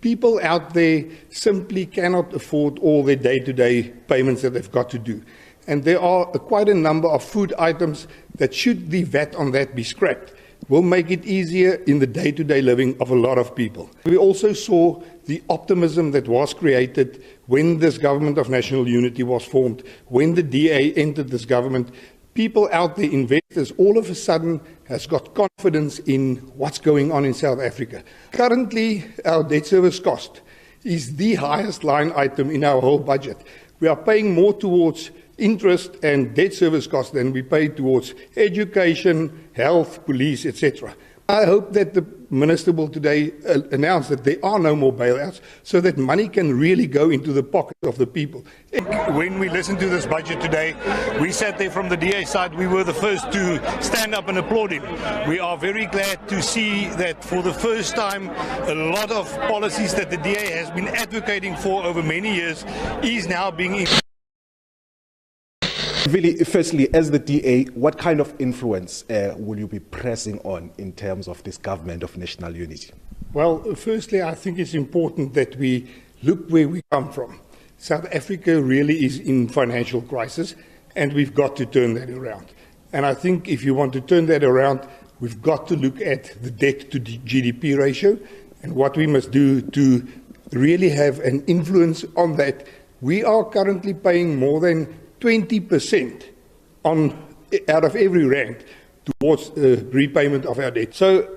People out there simply cannot afford all their day-to-day payments that they've got to do. And there are quite a number of food items that, should the VAT on that be scrapped, will make it easier in the day-to-day living of a lot of people. We also saw the optimism that was created when this government of national unity was formed, when the DA entered this government. People out there, investors, all of a sudden has got confidence in what's going on in South Africa. Currently, our debt service cost is the highest line item in our whole budget. We are paying more towards interest and debt service costs than we pay towards education, health, police, etc. I hope that the Minister will today announce that there are no more bailouts so that money can really go into the pockets of the people. When we listened to this budget today, we sat there from the DA side, we were the first to stand up and applaud him. We are very glad to see that for the first time, a lot of policies that the DA has been advocating for over many years is now being Really, firstly, as the DA, what kind of influence will you be pressing on in terms of this government of national unity? Well, firstly, I think it's important that we look where we come from. South Africa really is in financial crisis, and we've got to turn that around. And I think if you want to turn that around, we've got to look at the debt to GDP ratio and what we must do to really have an influence on that. We are currently paying more than 20% out of every rand towards repayment of our debt. So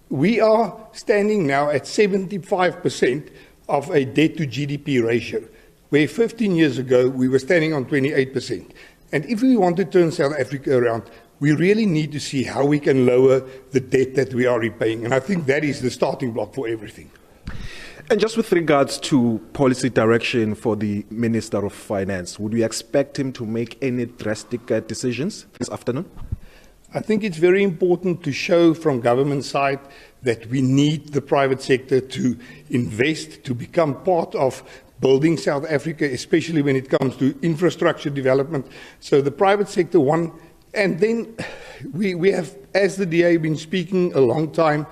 we are standing now at 75% of a debt to GDP ratio, where 15 years ago we were standing on 28%. And if we want to turn South Africa around, we really need to see how we can lower the debt that we are repaying. And I think that is the starting block for everything. And just with regards to policy direction for the Minister of Finance, would we expect him to make any drastic decisions this afternoon? I think it's very important to show from government side that we need the private sector to invest, to become part of building South Africa, especially when it comes to infrastructure development. So the private sector won. And then we have, as the DA, been speaking a long time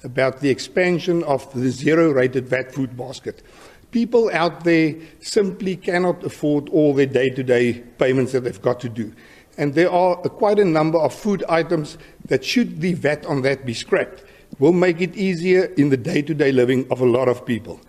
about the expansion of the zero-rated VAT food basket. People out there simply cannot afford all their day-to-day payments that they've got to do. And there are quite a number of food items that, should the VAT on that be scrapped, will make it easier in the day-to-day living of a lot of people.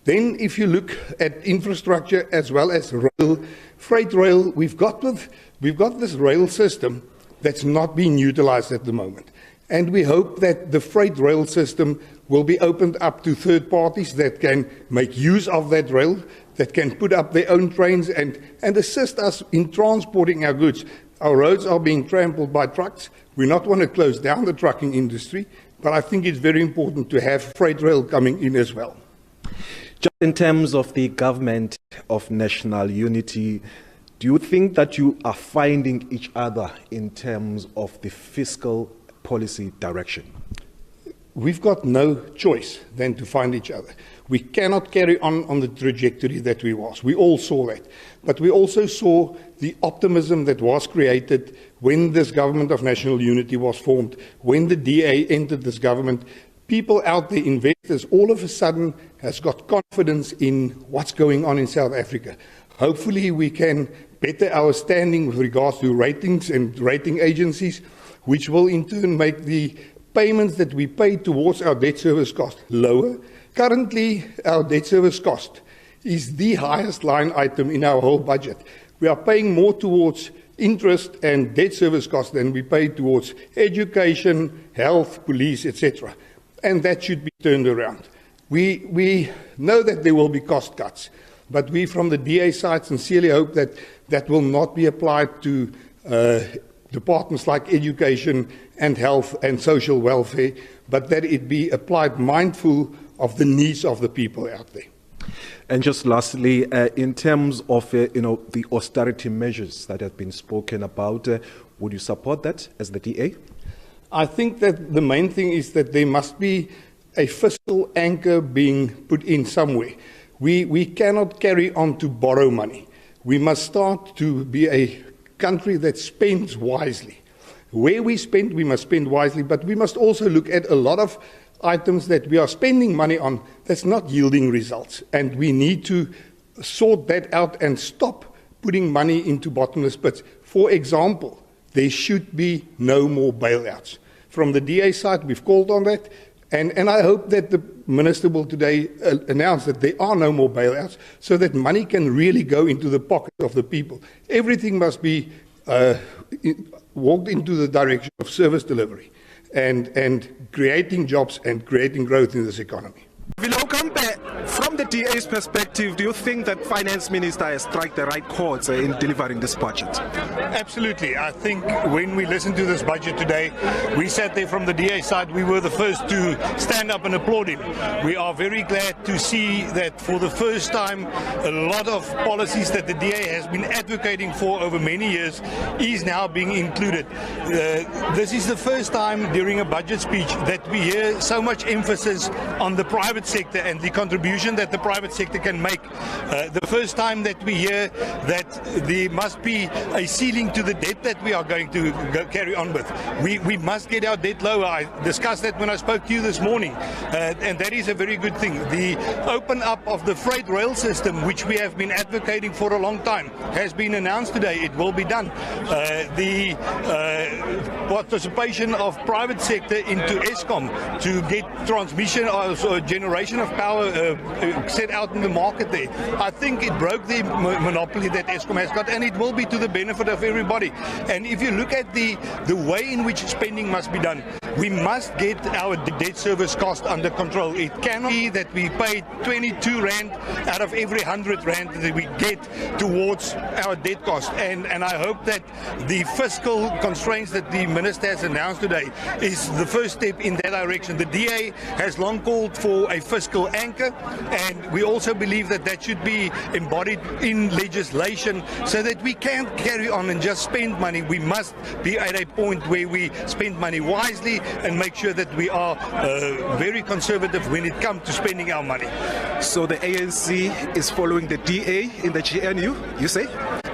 Then if you look at infrastructure as well as rail, freight rail, we've got this rail system that's not being utilized at the moment. And we hope that the freight rail system will be opened up to third parties that can make use of that rail, that can put up their own trains and assist us in transporting our goods. Our roads are being trampled by trucks. We not want to close down the trucking industry, but I think it's very important to have freight rail coming in as well. Just in terms of the government of national unity, do you think that you are finding each other in terms of the fiscal policy direction? We've got no choice than to find each other. We cannot carry on the trajectory that we was. We all saw that. But we also saw the optimism that was created when this government of national unity was formed, when the DA entered this government. People out there, investors, all of a sudden has got confidence in what's going on in South Africa. Hopefully we can better our standing with regards to ratings and rating agencies, which will in turn make the payments that we pay towards our debt service cost lower. Currently, our debt service cost is the highest line item in our whole budget. We are paying more towards interest and debt service costs than we pay towards education, health, police, etc. And that should be turned around. We know that there will be cost cuts, but we from the DA side sincerely hope that that will not be applied to departments like education and health and social welfare, but that it be applied mindful of the needs of the people out there. And just lastly, in terms of the austerity measures that have been spoken about, would you support that as the DA? I think that the main thing is that there must be a fiscal anchor being put in somewhere. We cannot carry on to borrow money. We must start to be a country that spends wisely. Where we spend, we must spend wisely, but we must also look at a lot of items that we are spending money on that that's not yielding results. And we need to sort that out and stop putting money into bottomless pits. For example, there should be no more bailouts. From the DA side, we've called on that, and I hope that the Minister will today announce that there are no more bailouts so that money can really go into the pocket of the people. Everything must be walked into the direction of service delivery and creating jobs and creating growth in this economy. Aucamp, from the DA's perspective, do you think that Finance Minister has struck the right chords in delivering this budget? Absolutely. I think when we listened to this budget today, we sat there from the DA side, we were the first to stand up and applaud him. We are very glad to see that for the first time, a lot of policies that the DA has been advocating for over many years is now being included. This is the first time during a budget speech that we hear so much emphasis on the private sector and the contribution that the private sector can make. The first time that we hear that there must be a ceiling to the debt that we are going to carry on with. We must get our debt lower. I discussed that when I spoke to you this morning, and that is a very good thing. The open up of the freight rail system, which we have been advocating for a long time, has been announced today. It will be done. The participation of private sector into Eskom to get transmission or generation of power set out in the market there. I think it broke the monopoly that Eskom has got, and it will be to the benefit of everybody. And if you look at the way in which spending must be done, we must get our debt service cost under control. It cannot be that we pay 22 Rand out of every 100 Rand that we get towards our debt cost. And I hope that the fiscal constraints that the Minister has announced today is the first step in that direction. The DA has long called for a fiscal anchor, and we also believe that that should be embodied in legislation so that we can't carry on and just spend money. We must be at a point where we spend money wisely and make sure that we are very conservative when it comes to spending our money. So the ANC is following the DA in the GNU, you say?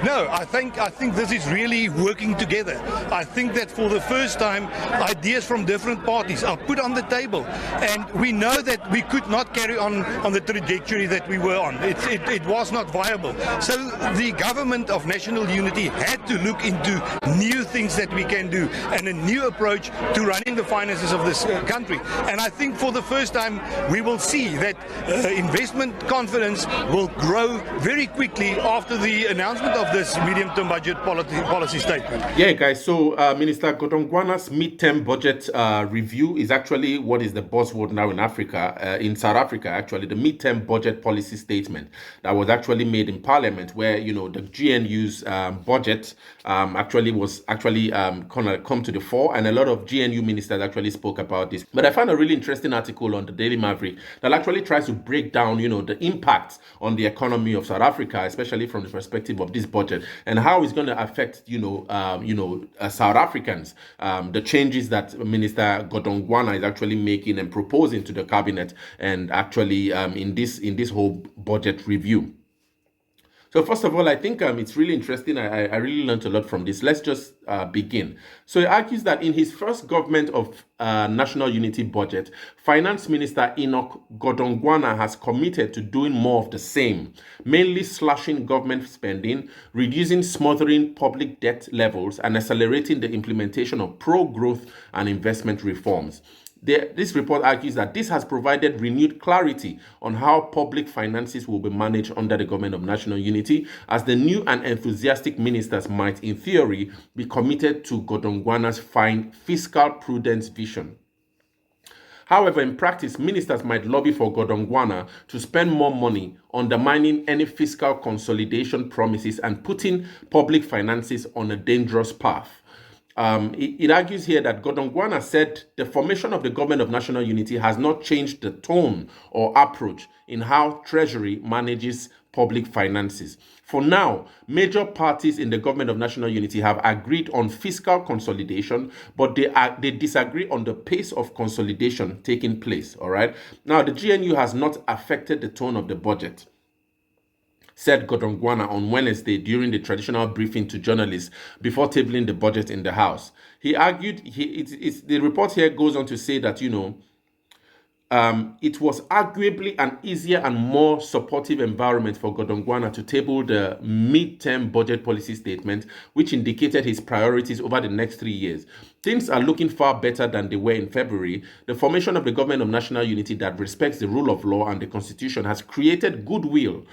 No, I think this is really working together. I think that for the first time, ideas from different parties are put on the table, and we know that we could not carry on the trajectory that we were on. It was not viable. So the government of national unity had to look into new things that we can do and a new approach to running the finances of this country. And I think for the first time, we will see that investment confidence will grow very quickly after the announcement of this medium-term budget policy statement. Yeah, guys, so Minister Godongwana's midterm budget review is actually what is the buzzword now in Africa, in South Africa, actually, the midterm budget policy statement that was actually made in Parliament, where, you know, the GNU's budget actually was gonna come to the fore, and a lot of GNU ministers actually spoke about this. But I found a really interesting article on the Daily Maverick that actually tries to break down, you know, the impact on the economy of South Africa, especially from the perspective of this budget, and how it's going to affect, South Africans, the changes that Minister Godongwana is actually making and proposing to the cabinet, and actually in this whole budget review. So first of all, I think it's really interesting. I really learned a lot from this. Let's just begin. So he argues that in his first government of national unity budget, Finance Minister Enoch Godongwana has committed to doing more of the same, mainly slashing government spending, reducing smothering public debt levels, and accelerating the implementation of pro-growth and investment reforms. This report argues that this has provided renewed clarity on how public finances will be managed under the government of national unity, as the new and enthusiastic ministers might, in theory, be committed to Godongwana's fine fiscal prudence vision. However, in practice, ministers might lobby for Godongwana to spend more money, undermining any fiscal consolidation promises and putting public finances on a dangerous path. It argues here that Godongwana said the formation of the government of national unity has not changed the tone or approach in how Treasury manages public finances. For now, major parties in the government of national unity have agreed on fiscal consolidation, but they disagree on the pace of consolidation taking place. All right. Now, the GNU has not affected the tone of the budget, said Godongwana on Wednesday during the traditional briefing to journalists before tabling the budget in the House. He argued, the report here goes on to say that, it was arguably an easier and more supportive environment for Godongwana to table the midterm budget policy statement, which indicated his priorities over the next 3 years. Things are looking far better than they were in February. The formation of the government of national unity that respects the rule of law and the constitution has created goodwill,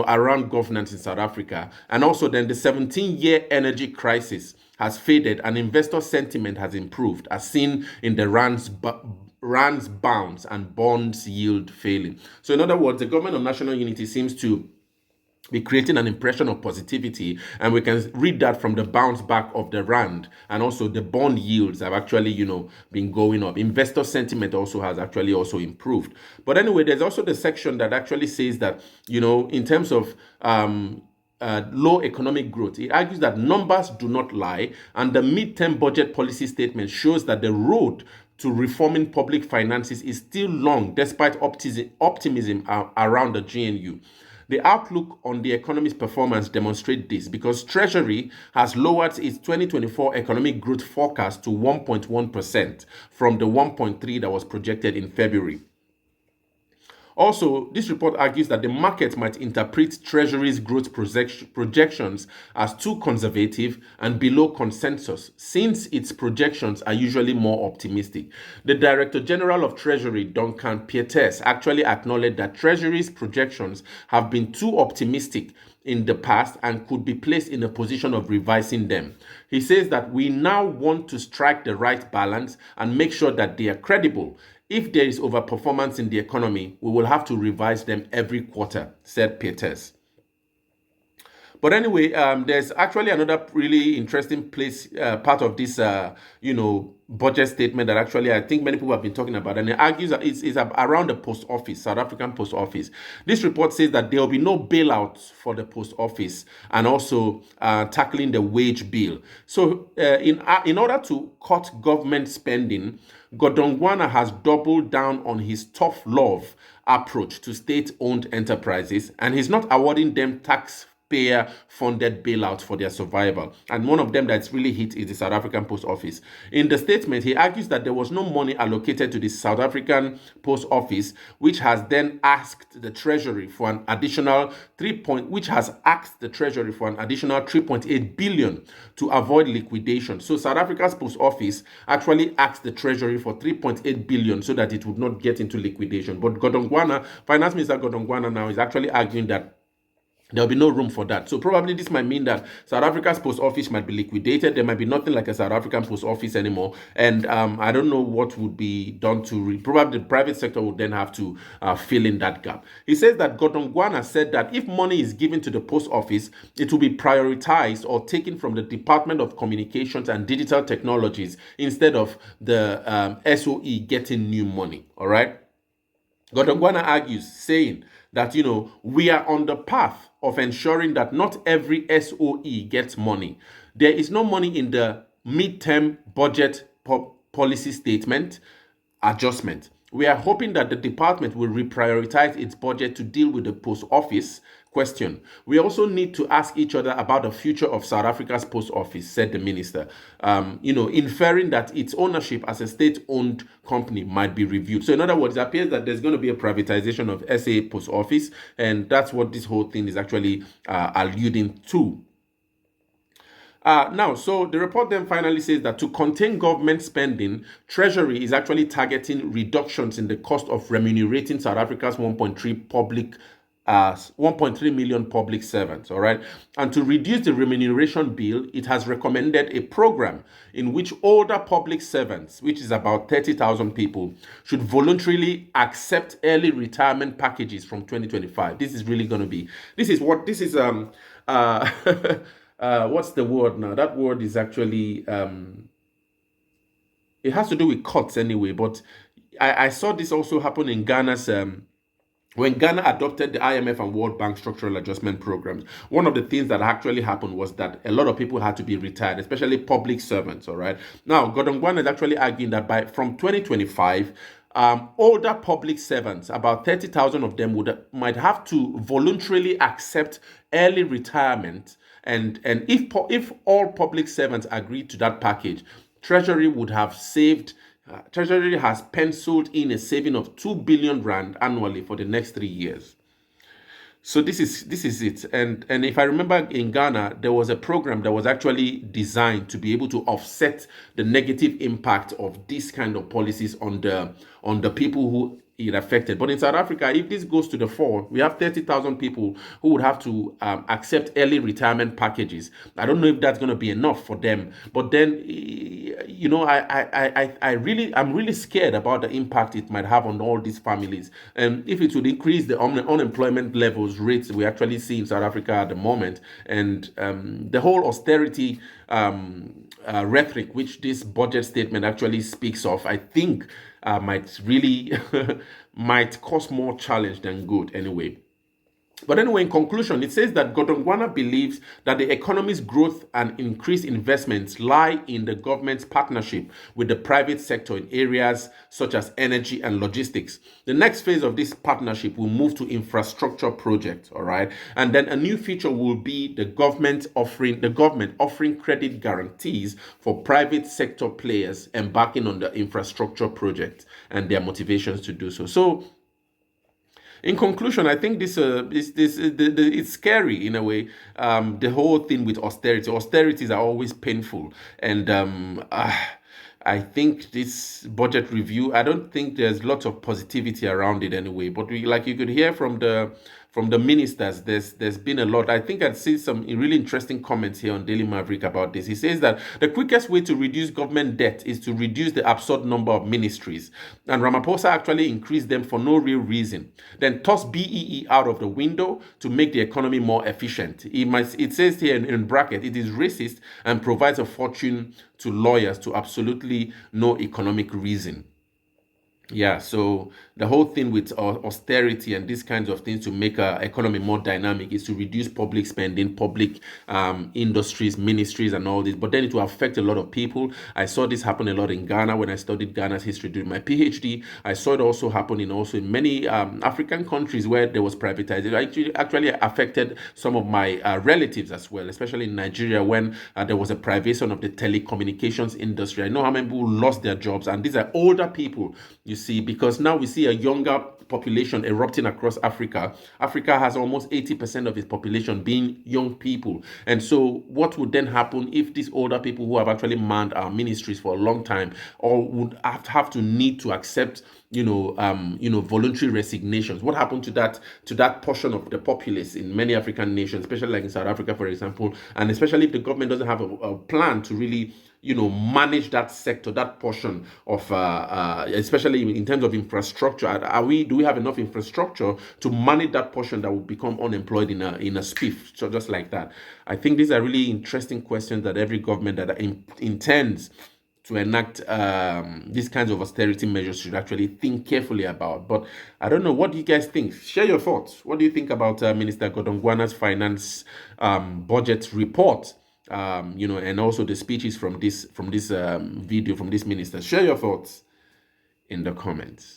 around governance in South Africa. And also then the 17-year energy crisis has faded and investor sentiment has improved, as seen in the Rand's bounce and bonds yield failing. So in other words, the government of national unity seems to be creating an impression of positivity, and we can read that from the bounce back of the Rand, and also the bond yields have actually, been going up. Investor sentiment also has actually also improved. But anyway, there's also the section that actually says that, in terms of low economic growth, it argues that numbers do not lie, and the midterm budget policy statement shows that the road to reforming public finances is still long, despite optimism around the GNU. The outlook on the economy's performance demonstrates this, because Treasury has lowered its 2024 economic growth forecast to 1.1% from the 1.3% that was projected in February. Also, this report argues that the market might interpret Treasury's growth projections as too conservative and below consensus, since its projections are usually more optimistic. The Director General of Treasury, Duncan Pieterse, actually acknowledged that Treasury's projections have been too optimistic in the past and could be placed in a position of revising them. He says that we now want to strike the right balance and make sure that they are credible. If there is overperformance in the economy, we will have to revise them every quarter, said Peters. But anyway, there's actually another really interesting part of this, budget statement that actually I think many people have been talking about, and it argues that it's around the post office, South African post office. This report says that there will be no bailouts for the post office, and also tackling the wage bill. So in order to cut government spending, Godongwana has doubled down on his tough love approach to state-owned enterprises, and he's not awarding them taxpayer-funded bailouts for their survival. And one of them that's really hit is the South African Post Office. In the statement, he argues that there was no money allocated to the South African Post Office, which has then asked the Treasury for an additional 3.8 billion to avoid liquidation. So South Africa's Post Office actually asked the Treasury for 3.8 billion so that it would not get into liquidation. But Finance Minister Godongwana now is actually arguing that there'll be no room for that. So probably this might mean that South Africa's post office might be liquidated. There might be nothing like a South African post office anymore. And I don't know what would be done probably the private sector would then have to fill in that gap. He says that Godongwana said that if money is given to the post office, it will be prioritized or taken from the Department of Communications and Digital Technologies instead of the SOE getting new money. All right. Godongwana argues, saying that, we are on the path of ensuring that not every SOE gets money. There is no money in the midterm budget policy statement adjustment. We are hoping that the department will reprioritize its budget to deal with the post office question. We also need to ask each other about the future of South Africa's post office, said the minister, inferring that its ownership as a state-owned company might be reviewed. So in other words, it appears that there's going to be a privatization of SA Post Office, and that's what this whole thing is actually alluding to. So the report then finally says that to contain government spending, Treasury is actually targeting reductions in the cost of remunerating South Africa's 1.3 million public servants, all right? And to reduce the remuneration bill, it has recommended a program in which older public servants, which is about 30,000 people, should voluntarily accept early retirement packages from 2025. This is really going to be, what's the word now? That word is actually, it has to do with cuts anyway, but I saw this also happen in Ghana's, when Ghana adopted the IMF and World Bank structural adjustment programs. One of the things that actually happened was that a lot of people had to be retired, especially public servants, all right? Now, Godongwana is actually arguing that from 2025, older public servants, about 30,000 of them might have to voluntarily accept early retirement. And if all public servants agreed to that package, Treasury would have saved Treasury has penciled in a saving of 2 billion rand annually for the next 3 years. So this is it. And if I remember, in Ghana, there was a program that was actually designed to be able to offset the negative impact of this kind of policies on the people who it affected. But in South Africa, if this goes to the fore, we have 30,000 people who would have to accept early retirement packages. I don't know if that's going to be enough for them. But then, you know, I'm really scared about the impact it might have on all these families. And if it would increase the unemployment levels rates we actually see in South Africa at the moment, and the whole austerity rhetoric which this budget statement actually speaks of, I think might really might cause more challenge than good anyway. But anyway, in conclusion, it says that Godongwana believes that the economy's growth and increased investments lie in the government's partnership with the private sector in areas such as energy and logistics. The next phase of this partnership will move to infrastructure projects, all right? And then a new feature will be the government offering credit guarantees for private sector players embarking on the infrastructure project and their motivations to do so. So, in conclusion, I think it's scary in a way. The whole thing with austerity. Austerities are always painful, and I think this budget review, I don't think there's lots of positivity around it anyway. But like you could hear from the ministers, there's been a lot. I think I'd see some really interesting comments here on Daily Maverick about this. He says that the quickest way to reduce government debt is to reduce the absurd number of ministries. And Ramaphosa actually increased them for no real reason. Then toss BEE out of the window to make the economy more efficient. It says here in bracket, it is racist and provides a fortune to lawyers to absolutely no economic reason. Yeah, so the whole thing with austerity and these kinds of things to make our economy more dynamic is to reduce public spending, public industries, ministries, and all this. But then it will affect a lot of people. I saw this happen a lot in Ghana when I studied Ghana's history during my PhD. I saw it also happen in many African countries where there was privatization. It actually affected some of my relatives as well, especially in Nigeria when there was a privation of the telecommunications industry. I know how many people lost their jobs, and these are older people, you see, because now we see a younger population erupting across Africa. Africa has almost 80% of its population being young people. And so what would then happen if these older people who have actually manned our ministries for a long time or would have to need to accept voluntary resignations? What happened to that portion of the populace in many African nations, especially like in South Africa, for example, and especially if the government doesn't have a plan to really manage that sector, that portion of, especially in terms of infrastructure. Do we have enough infrastructure to manage that portion that will become unemployed in a spiff? So just like that. I think these are really interesting questions that every government that intends to enact these kinds of austerity measures should actually think carefully about. But I don't know, what do you guys think? Share your thoughts. What do you think about Minister Godongwana's finance budget report? And also the speeches from this video from this minister. Share your thoughts in the comments.